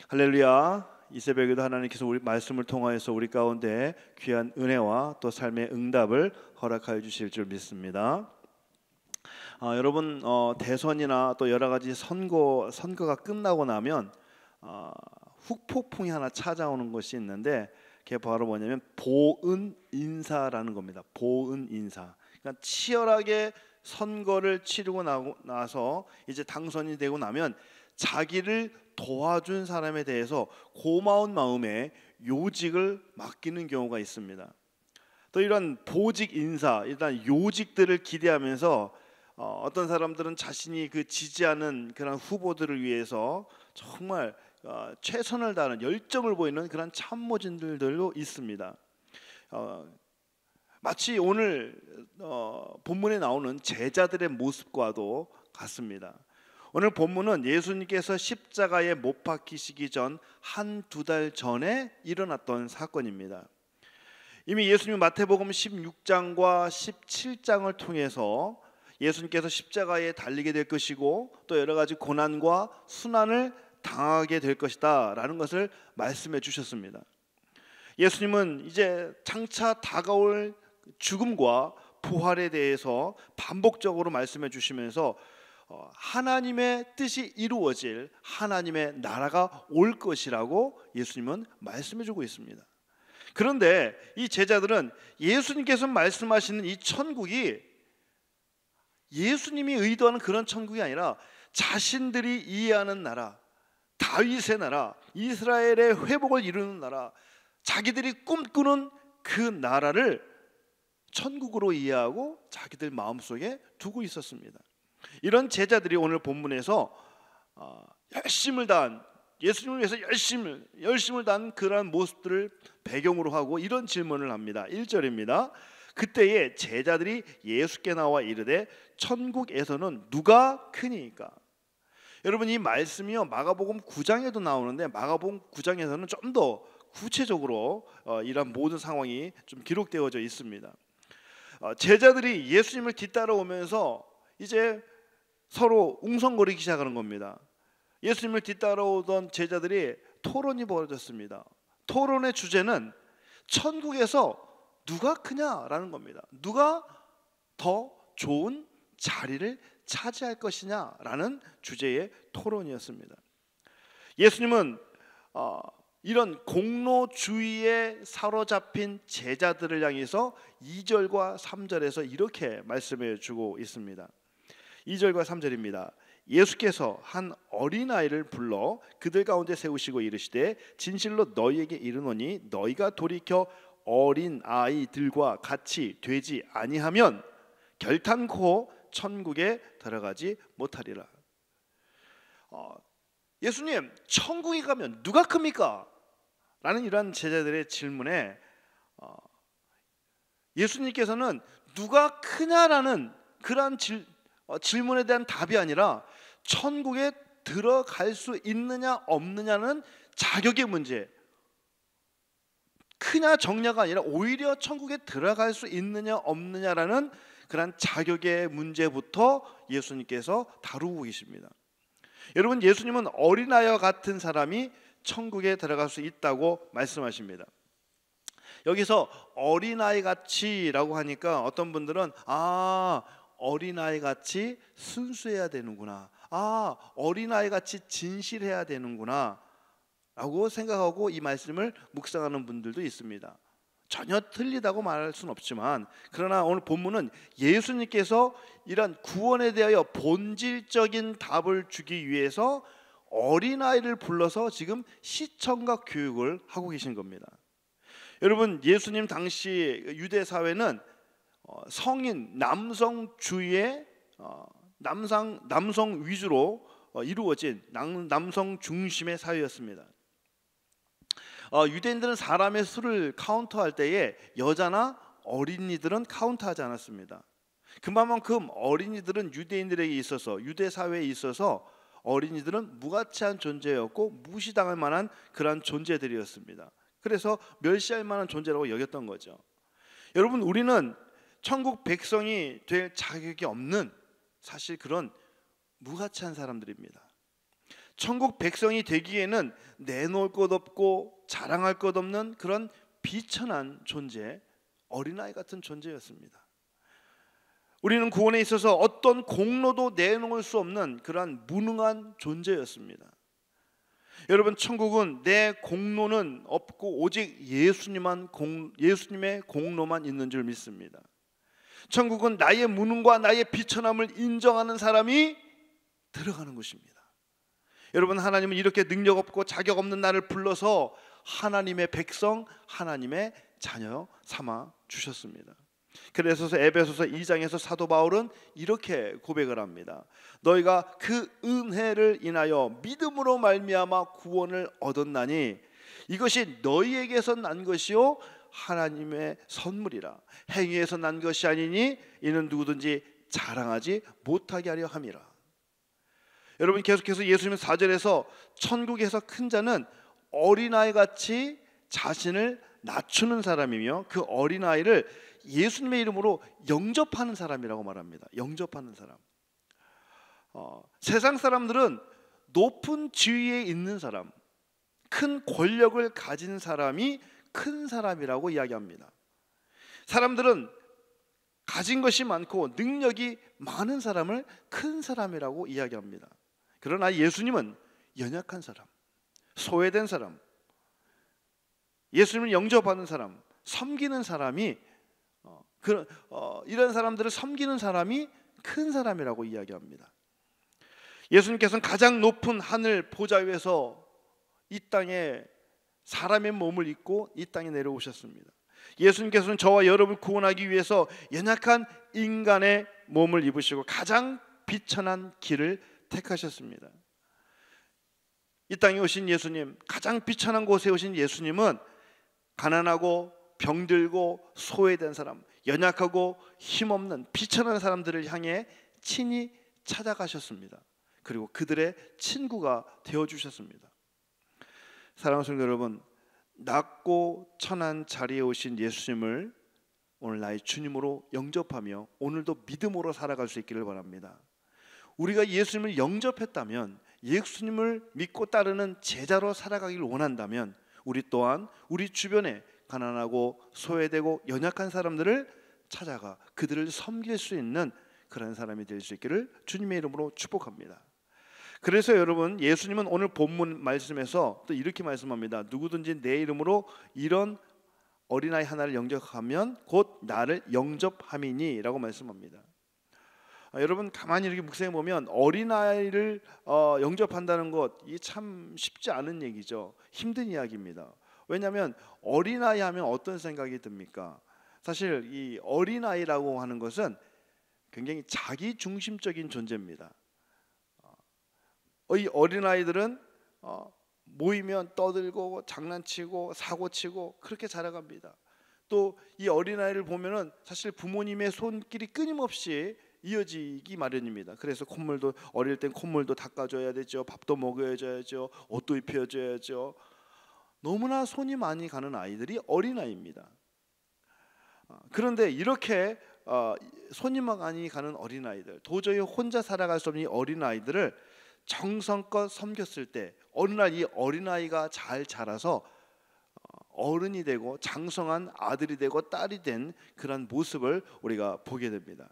할렐루야. 이 새벽에도 하나님께서 우리 말씀을 통하여서 우리 가운데 귀한 은혜와 또 삶의 응답을 허락하여 주실 줄 믿습니다. 여러분, 대선이나 또 여러 가지 선거가 끝나고 나면 후폭풍이 하나 찾아오는 것이 있는데, 그게 바로 뭐냐면 보은 인사라는 겁니다. 보은 인사. 그러니까 치열하게 선거를 치르고 나서 이제 당선이 되고 나면 자기를 도와준 사람에 대해서 고마운 마음에 요직을 맡기는 경우가 있습니다. 또 이런 보직 인사, 일단 요직들을 기대하면서 어떤 사람들은 자신이 지지하는 그런 후보들을 위해서 정말 최선을 다하는 열정을 보이는 그런 참모진들도 있습니다. 마치 오늘 본문에 나오는 제자들의 모습과도 같습니다. 오늘 본문은 예수님께서 십자가에 못 박히시기 전 한두 달 전에 일어났던 사건입니다. 이미 예수님 마태복음 16장과 17장을 통해서 예수님께서 십자가에 달리게 될 것이고 또 여러 가지 고난과 순환을 당하게 될 것이다 라는 것을 말씀해 주셨습니다. 예수님은 이제 장차 다가올 죽음과 부활에 대해서 반복적으로 말씀해 주시면서 하나님의 뜻이 이루어질 하나님의 나라가 올 것이라고 예수님은 말씀해 주고 있습니다. 그런데 이 제자들은 예수님께서 말씀하시는 이 천국이 예수님이 의도하는 그런 천국이 아니라 자신들이 이해하는 나라, 다윗의 나라, 이스라엘의 회복을 이루는 나라, 자기들이 꿈꾸는 그 나라를 천국으로 이해하고 자기들 마음속에 두고 있었습니다. 이런 제자들이 오늘 본문에서 열심을 다한, 예수님을 위해서 열심을 다한 그러한 모습들을 배경으로 하고 이런 질문을 합니다. 1절입니다. 그때에 제자들이 예수께 나와 이르되 천국에서는 누가 크니까? 여러분, 이 말씀이요 마가복음 9장에도 나오는데 마가복음 9장에서는 좀 더 구체적으로 이런 모든 상황이 좀 기록되어져 있습니다. 제자들이 예수님을 뒤따라오면서 이제 서로 웅성거리기 시작하는 겁니다. 예수님을 뒤따라오던 제자들이 토론이 벌어졌습니다. 토론의 주제는 천국에서 누가 크냐라는 겁니다. 누가 더 좋은 자리를 차지할 것이냐라는 주제의 토론이었습니다. 예수님은 이런 공로주의에 사로잡힌 제자들을 향해서 2절과 3절에서 이렇게 말씀해 주고 있습니다. 2절과 3절입니다. 예수께서 한 어린아이를 불러 그들 가운데 세우시고 이르시되 진실로 너희에게 이르노니 너희가 돌이켜 어린아이들과 같이 되지 아니하면 결탄코 천국에 들어가지 못하리라. 예수님, 천국에 가면 누가 큽니까? 라는 이런 제자들의 질문에 예수님께서는 누가 크냐라는 그러한 질문에 대한 답이 아니라 천국에 들어갈 수 있느냐 없느냐는 자격의 문제, 크냐 적냐가 아니라 오히려 천국에 들어갈 수 있느냐 없느냐라는 그런 자격의 문제부터 예수님께서 다루고 계십니다. 여러분, 예수님은 어린아이와 같은 사람이 천국에 들어갈 수 있다고 말씀하십니다. 여기서 어린아이 같이라고 하니까 어떤 분들은 어린아이 같이 순수해야 되는구나, 어린아이 같이 진실해야 되는구나 라고 생각하고 이 말씀을 묵상하는 분들도 있습니다. 전혀 틀리다고 말할 수는 없지만, 그러나 오늘 본문은 예수님께서 이런 구원에 대하여 본질적인 답을 주기 위해서 어린아이를 불러서 지금 시청각 교육을 하고 계신 겁니다. 여러분, 예수님 당시 유대 사회는 성인 남성주의의 남성 위주로 이루어진 남성 중심의 사회였습니다. 유대인들은 사람의 수를 카운트할 때에 여자나 어린이들은 카운트하지 않았습니다. 그만큼 어린이들은 유대인들에게 있어서, 유대 사회에 있어서 어린이들은 무가치한 존재였고 무시당할 만한 그러한 존재들이었습니다. 그래서 멸시할 만한 존재라고 여겼던 거죠. 여러분, 우리는 천국 백성이 될 자격이 없는 사실 그런 무가치한 사람들입니다. 천국 백성이 되기에는 내놓을 것 없고 자랑할 것 없는 그런 비천한 존재, 어린아이 같은 존재였습니다. 우리는 구원에 있어서 어떤 공로도 내놓을 수 없는 그러한 무능한 존재였습니다. 여러분, 천국은 내 공로는 없고 오직 예수님의 공로만 있는 줄 믿습니다. 천국은 나의 무능과 나의 비천함을 인정하는 사람이 들어가는 곳입니다. 여러분, 하나님은 이렇게 능력 없고 자격 없는 나를 불러서 하나님의 백성, 하나님의 자녀 삼아 주셨습니다. 그래서 에베소서 2장에서 사도 바울은 이렇게 고백을 합니다. 너희가 그 은혜를 인하여 믿음으로 말미암아 구원을 얻었나니 이것이 너희에게서 난 것이요 하나님의 선물이라. 행위에서 난 것이 아니니 이는 누구든지 자랑하지 못하게 하려 함이라. 여러분, 계속해서 예수님은 4절에서 천국에서 큰 자는 어린아이 같이 자신을 낮추는 사람이며 그 어린아이를 예수님의 이름으로 영접하는 사람이라고 말합니다. 영접하는 사람. 세상 사람들은 높은 지위에 있는 사람, 큰 권력을 가진 사람이 큰 사람이라고 이야기합니다. 사람들은 가진 것이 많고 능력이 많은 사람을 큰 사람이라고 이야기합니다. 그러나 예수님은 연약한 사람, 소외된 사람, 예수님을 영접하는 사람, 섬기는 사람이 이런 사람들을 섬기는 사람이 큰 사람이라고 이야기합니다. 예수님께서는 가장 높은 하늘 보좌 위에서 이 땅에 사람의 몸을 입고 이 땅에 내려오셨습니다. 예수님께서는 저와 여러분을 구원하기 위해서 연약한 인간의 몸을 입으시고 가장 비천한 길을 택하셨습니다. 이 땅에 오신 예수님, 가장 비천한 곳에 오신 예수님은 가난하고 병들고 소외된 사람, 연약하고 힘없는 비천한 사람들을 향해 친히 찾아가셨습니다. 그리고 그들의 친구가 되어주셨습니다. 사랑하는 성도 여러분, 낮고 천한 자리에 오신 예수님을 오늘 나의 주님으로 영접하며 오늘도 믿음으로 살아갈 수 있기를 바랍니다. 우리가 예수님을 영접했다면, 예수님을 믿고 따르는 제자로 살아가기를 원한다면 우리 또한 우리 주변에 가난하고 소외되고 연약한 사람들을 찾아가 그들을 섬길 수 있는 그런 사람이 될 수 있기를 주님의 이름으로 축복합니다. 그래서 여러분, 예수님은 오늘 본문 말씀에서 또 이렇게 말씀합니다. 누구든지 내 이름으로 이런 어린아이 하나를 영접하면 곧 나를 영접함이니 라고 말씀합니다. 여러분, 가만히 이렇게 묵상해 보면 어린아이를 영접한다는 것, 이게 참 쉽지 않은 얘기죠. 힘든 이야기입니다. 왜냐하면 어린아이 하면 어떤 생각이 듭니까? 사실 이 어린아이라고 하는 것은 굉장히 자기중심적인 존재입니다. 이 어린아이들은 모이면 떠들고 장난치고 사고치고 그렇게 자라갑니다. 또 이 어린아이를 보면은 사실 부모님의 손길이 끊임없이 이어지기 마련입니다. 그래서 콧물도, 어릴 땐 콧물도 닦아줘야 되죠. 밥도 먹여줘야죠. 옷도 입혀줘야죠. 너무나 손이 많이 가는 아이들이 어린아이입니다. 그런데 이렇게 손이 많이 가는 어린아이들, 도저히 혼자 살아갈 수 없는 어린아이들을 정성껏 섬겼을 때 어느 날 이 어린아이가 잘 자라서 어른이 되고 장성한 아들이 되고 딸이 된 그런 모습을 우리가 보게 됩니다.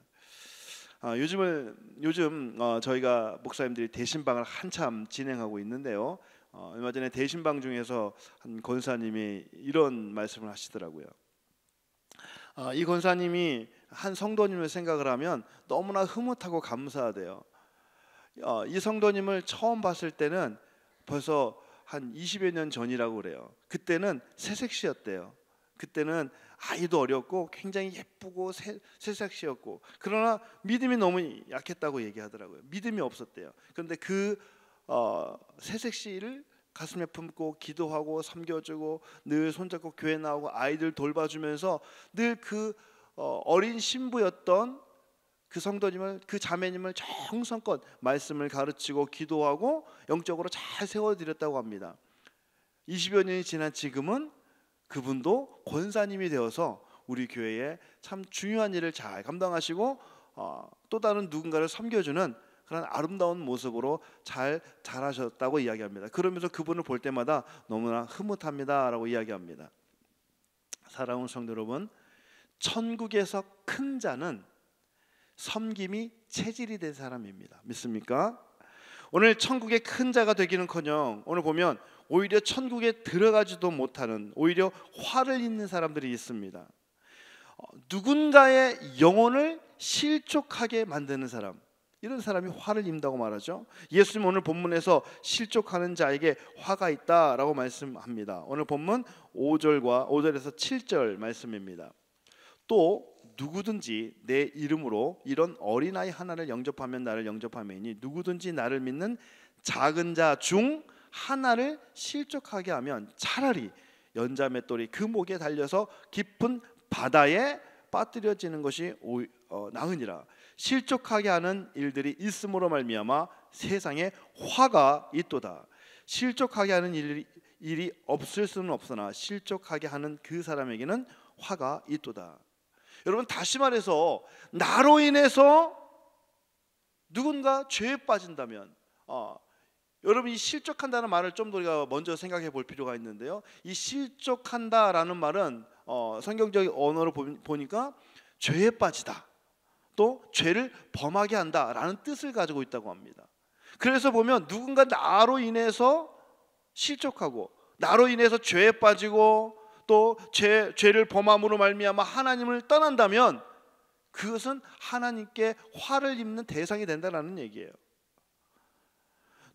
요즘 저희가 목사님들이 대신방을 한참 진행하고 있는데요. 얼마 전에 대신방 중에서 한 권사님이 이런 말씀을 하시더라고요. 이 권사님이 한 성도님을 생각을 하면 너무나 흐뭇하고 감사하대요. 이 성도님을 처음 봤을 때는 벌써 한 20여 년 전이라고 그래요. 그때는 새색시였대요. 그때는 아이도 어렸고 굉장히 예쁘고 새색시였고, 그러나 믿음이 너무 약했다고 얘기하더라고요. 믿음이 없었대요. 그런데 그 새색시를 가슴에 품고 기도하고 섬겨주고 늘 손잡고 교회 나오고 아이들 돌봐주면서 늘 그 어린 신부였던 그 성도님을, 그 자매님을 정성껏 말씀을 가르치고 기도하고 영적으로 잘 세워드렸다고 합니다. 20여 년이 지난 지금은 그분도 권사님이 되어서 우리 교회에 참 중요한 일을 잘 감당하시고 또 다른 누군가를 섬겨주는 그런 아름다운 모습으로 잘 자라셨다고 이야기합니다. 그러면서 그분을 볼 때마다 너무나 흐뭇합니다라고 이야기합니다. 사랑하는 성도 여러분, 천국에서 큰 자는 섬김이 체질이 된 사람입니다. 믿습니까? 오늘 천국의 큰 자가 되기는커녕 오늘 보면 오히려 천국에 들어가지도 못하는, 오히려 화를 입는 사람들이 있습니다. 누군가의 영혼을 실족하게 만드는 사람, 이런 사람이 화를 입는다고 말하죠. 예수님 오늘 본문에서 실족하는 자에게 화가 있다라고 말씀합니다. 오늘 본문 5절에서 7절 말씀입니다. 또 누구든지 내 이름으로 이런 어린아이 하나를 영접하면 나를 영접함이니 누구든지 나를 믿는 작은 자 중 하나를 실족하게 하면 차라리 연자맷돌이 그 목에 달려서 깊은 바다에 빠뜨려지는 것이 나으니라. 실족하게 하는 일들이 있음으로 말미암아 세상에 화가 있도다. 실족하게 하는 일이 없을 수는 없으나 실족하게 하는 그 사람에게는 화가 있도다. 여러분, 다시 말해서 나로 인해서 누군가 죄에 빠진다면 여러분, 이 실족한다는 말을 좀 더 우리가 먼저 생각해 볼 필요가 있는데요, 이 실족한다라는 말은 성경적 언어로 보니까 죄에 빠지다, 또 죄를 범하게 한다라는 뜻을 가지고 있다고 합니다. 그래서 보면 누군가 나로 인해서 실족하고 나로 인해서 죄에 빠지고 또 죄를 범함으로 말미암아 하나님을 떠난다면 그것은 하나님께 화를 입는 대상이 된다는 얘기예요.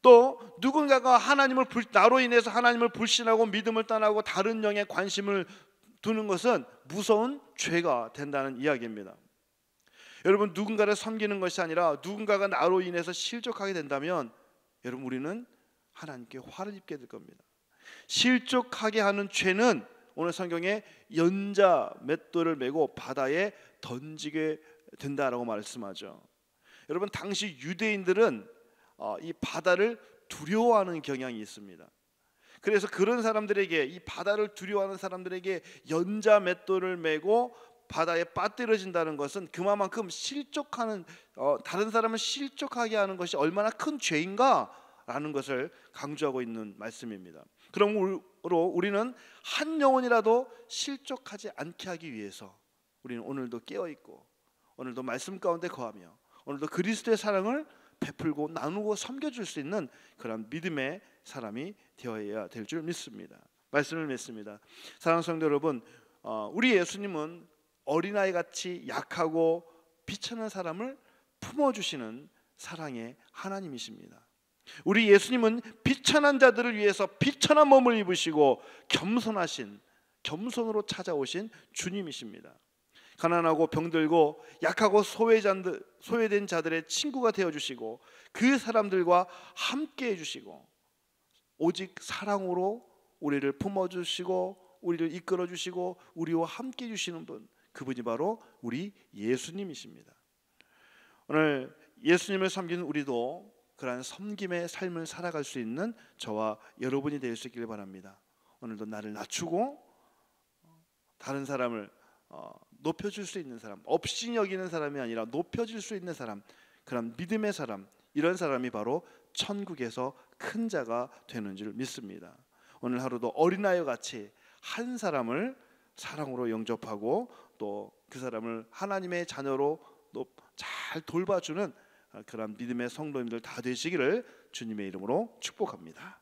또 누군가가 나로 인해서 하나님을 불신하고 믿음을 떠나고 다른 영에 관심을 두는 것은 무서운 죄가 된다는 이야기입니다. 여러분, 누군가를 섬기는 것이 아니라 누군가가 나로 인해서 실족하게 된다면 여러분, 우리는 하나님께 화를 입게 될 겁니다. 실족하게 하는 죄는 오늘 성경에 연자 맷돌을 메고 바다에 던지게 된다라고 말씀하죠. 여러분, 당시 유대인들은 이 바다를 두려워하는 경향이 있습니다. 그래서 그런 사람들에게, 이 바다를 두려워하는 사람들에게 연자 맷돌을 메고 바다에 빠뜨려진다는 것은 그만큼 실족하는, 다른 사람을 실족하게 하는 것이 얼마나 큰 죄인가라는 것을 강조하고 있는 말씀입니다. 그러므로 우리는 한 영혼이라도 실족하지 않게 하기 위해서 우리는 오늘도 깨어있고 오늘도 말씀 가운데 거하며 오늘도 그리스도의 사랑을 베풀고 나누고 섬겨줄 수 있는 그런 믿음의 사람이 되어야 될 줄 믿습니다. 말씀을 맺습니다. 사랑하는 성도 여러분, 우리 예수님은 어린아이같이 약하고 비천한 사람을 품어주시는 사랑의 하나님이십니다. 우리 예수님은 비천한 자들을 위해서 비천한 몸을 입으시고 겸손으로 찾아오신 주님이십니다. 가난하고 병들고 약하고 소외된 자들의 친구가 되어주시고 그 사람들과 함께 해주시고 오직 사랑으로 우리를 품어주시고 우리를 이끌어주시고 우리와 함께 해주시는 분, 그분이 바로 우리 예수님이십니다. 오늘 예수님을 섬기는 우리도 그러한 섬김의 삶을 살아갈 수 있는 저와 여러분이 될 수 있기를 바랍니다. 오늘도 나를 낮추고 다른 사람을 높여줄 수 있는 사람, 업신 여기는 사람이 아니라 높여줄 수 있는 사람, 그런 믿음의 사람, 이런 사람이 바로 천국에서 큰 자가 되는 줄 믿습니다. 오늘 하루도 어린아이와 같이 한 사람을 사랑으로 영접하고 또 그 사람을 하나님의 자녀로 또 잘 돌봐주는 그런 믿음의 성도님들 다 되시기를 주님의 이름으로 축복합니다.